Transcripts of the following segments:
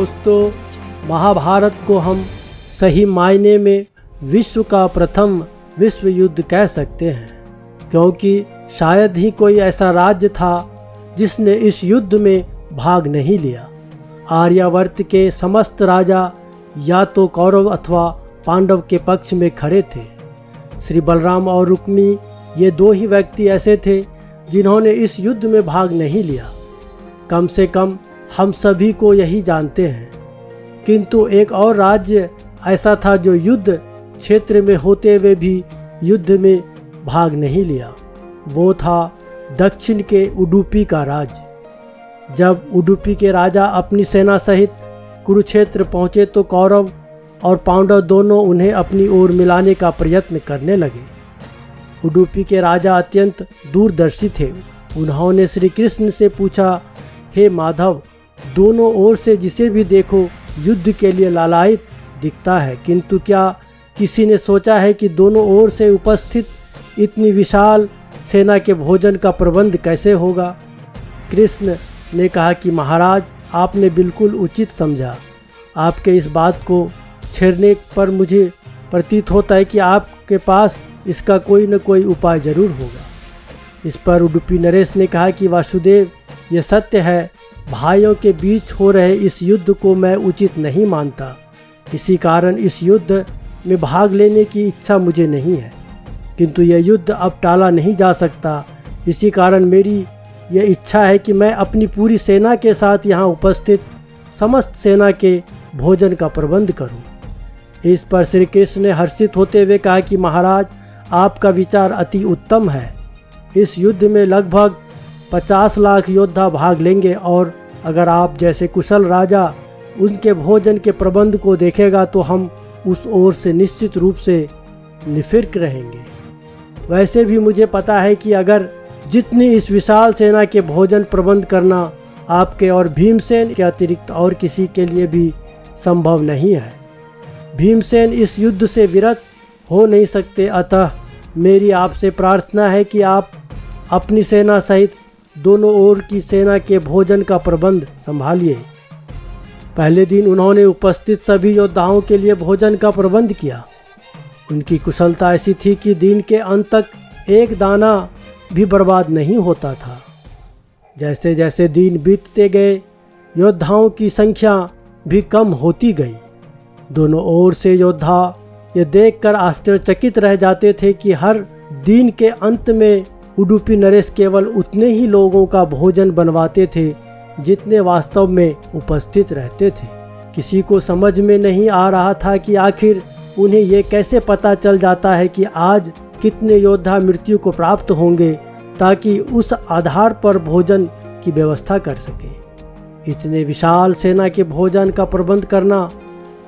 दोस्तों, महाभारत को हम सही मायने में विश्व का प्रथम विश्व युद्ध कह सकते हैं, क्योंकि शायद ही कोई ऐसा राज्य था जिसने इस युद्ध में भाग नहीं लिया। आर्यावर्त के समस्त राजा या तो कौरव अथवा पांडव के पक्ष में खड़े थे। श्री बलराम और रुक्मी ये दो ही व्यक्ति ऐसे थे जिन्होंने इस युद्ध में भाग नहीं लिया। कम से कम हम सभी को यही जानते हैं। किंतु एक और राज्य ऐसा था जो युद्ध क्षेत्र में होते हुए भी युद्ध में भाग नहीं लिया। वो था दक्षिण के उडुपी का राज्य। जब उडुपी के राजा अपनी सेना सहित कुरुक्षेत्र पहुँचे तो कौरव और पांडव दोनों उन्हें अपनी ओर मिलाने का प्रयत्न करने लगे। उडुपी के राजा अत्यंत दूरदर्शी थे। उन्होंने श्री कृष्ण से पूछा, हे माधव, दोनों ओर से जिसे भी देखो युद्ध के लिए लालायित दिखता है, किंतु क्या किसी ने सोचा है कि दोनों ओर से उपस्थित इतनी विशाल सेना के भोजन का प्रबंध कैसे होगा? कृष्ण ने कहा कि महाराज, आपने बिल्कुल उचित समझा। आपके इस बात को छेड़ने पर मुझे प्रतीत होता है कि आपके पास इसका कोई न कोई उपाय जरूर होगा। इस पर उडुपी नरेश ने कहा कि वासुदेव, ये सत्य है, भाइयों के बीच हो रहे इस युद्ध को मैं उचित नहीं मानता। इसी कारण इस युद्ध में भाग लेने की इच्छा मुझे नहीं है, किंतु यह युद्ध अब टाला नहीं जा सकता। इसी कारण मेरी यह इच्छा है कि मैं अपनी पूरी सेना के साथ यहाँ उपस्थित समस्त सेना के भोजन का प्रबंध करूँ। इस पर श्री कृष्ण ने हर्षित होते हुए कहा कि महाराज, आपका विचार अति उत्तम है। इस युद्ध में लगभग 50 लाख योद्धा भाग लेंगे और अगर आप जैसे कुशल राजा उनके भोजन के प्रबंध को देखेगा तो हम उस ओर से निश्चित रूप से निफिर्क रहेंगे। वैसे भी मुझे पता है कि अगर जितनी इस विशाल सेना के भोजन प्रबंध करना आपके और भीमसेन के अतिरिक्त और किसी के लिए भी संभव नहीं है। भीमसेन इस युद्ध से विरत हो नहीं सकते, अतः मेरी आपसे प्रार्थना है कि आप अपनी सेना सहित दोनों ओर की सेना के भोजन का प्रबंध संभालिए। पहले दिन उन्होंने उपस्थित सभी योद्धाओं के लिए भोजन का प्रबंध किया। उनकी कुशलता ऐसी थी कि दिन के अंत तक एक दाना भी बर्बाद नहीं होता था। जैसे जैसे दिन बीतते गए, योद्धाओं की संख्या भी कम होती गई। दोनों ओर से योद्धा ये देखकर आश्चर्यचकित रह जाते थे कि हर दिन के अंत में उडुपी नरेश केवल उतने ही लोगों का भोजन बनवाते थे जितने वास्तव में उपस्थित रहते थे। किसी को समझ में नहीं आ रहा था कि आखिर उन्हें ये कैसे पता चल जाता है कि आज कितने योद्धा मृत्यु को प्राप्त होंगे, ताकि उस आधार पर भोजन की व्यवस्था कर सके। इतने विशाल सेना के भोजन का प्रबंध करना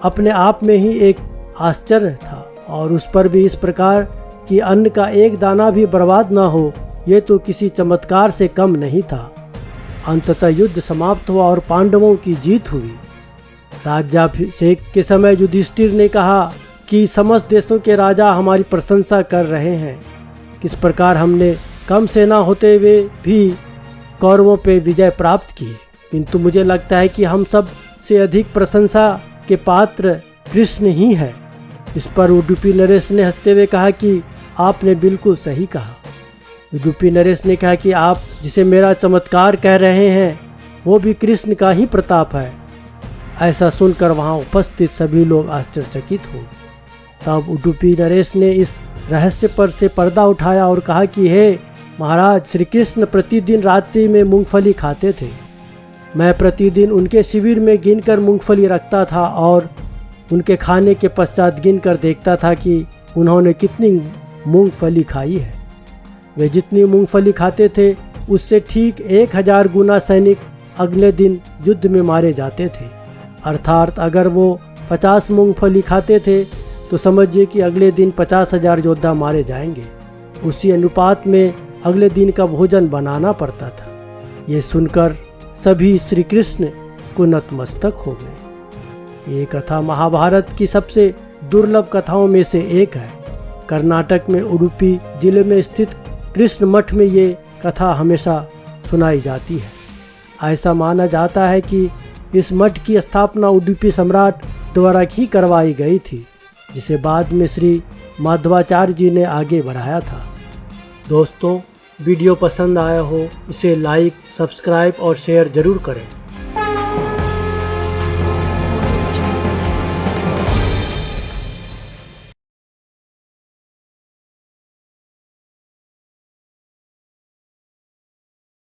अपने आप में ही एक आश्चर्य था, और उस पर भी इस प्रकार कि अन्न का एक दाना भी बर्बाद न हो, ये तो किसी चमत्कार से कम नहीं था। अंततः युद्ध समाप्त हुआ और पांडवों की जीत हुई। राज्याभिषेक के समय युधिष्ठिर ने कहा कि समस्त देशों के राजा हमारी प्रशंसा कर रहे हैं, किस प्रकार हमने कम सेना होते हुए भी कौरवों पे विजय प्राप्त की। किंतु मुझे लगता है कि हम सब से अधिक प्रशंसा के पात्र कृष्ण ही है। इस पर उडुपी नरेश ने हंसते हुए कहा कि आपने बिल्कुल सही कहा। उडुपी नरेश ने कहा कि आप जिसे मेरा चमत्कार कह रहे हैं वो भी कृष्ण का ही प्रताप है। ऐसा सुनकर वहाँ उपस्थित सभी लोग आश्चर्यचकित हो। तब उडुपी नरेश ने इस रहस्य पर से पर्दा उठाया और कहा कि हे महाराज, श्री कृष्ण प्रतिदिन रात्रि में मूंगफली खाते थे। मैं प्रतिदिन उनके शिविर में गिनकर मूंगफली रखता था और उनके खाने के पश्चात गिनकर देखता था कि उन्होंने कितनी मूंगफली खाई है। वे जितनी मूंगफली खाते थे उससे ठीक 1000 गुना सैनिक अगले दिन युद्ध में मारे जाते थे। अर्थात अगर वो 50 मूंगफली खाते थे तो समझिए कि अगले दिन 50,000 योद्धा मारे जाएंगे। उसी अनुपात में अगले दिन का भोजन बनाना पड़ता था। ये सुनकर सभी श्री कृष्ण को नतमस्तक हो गए। ये कथा महाभारत की सबसे दुर्लभ कथाओं में से एक है। कर्नाटक में उडुपी जिले में स्थित कृष्ण मठ में ये कथा हमेशा सुनाई जाती है। ऐसा माना जाता है कि इस मठ की स्थापना उडुपी सम्राट द्वारा ही करवाई गई थी, जिसे बाद में श्री माधवाचार्य जी ने आगे बढ़ाया था। दोस्तों, वीडियो पसंद आया हो इसे लाइक, सब्सक्राइब और शेयर जरूर करें।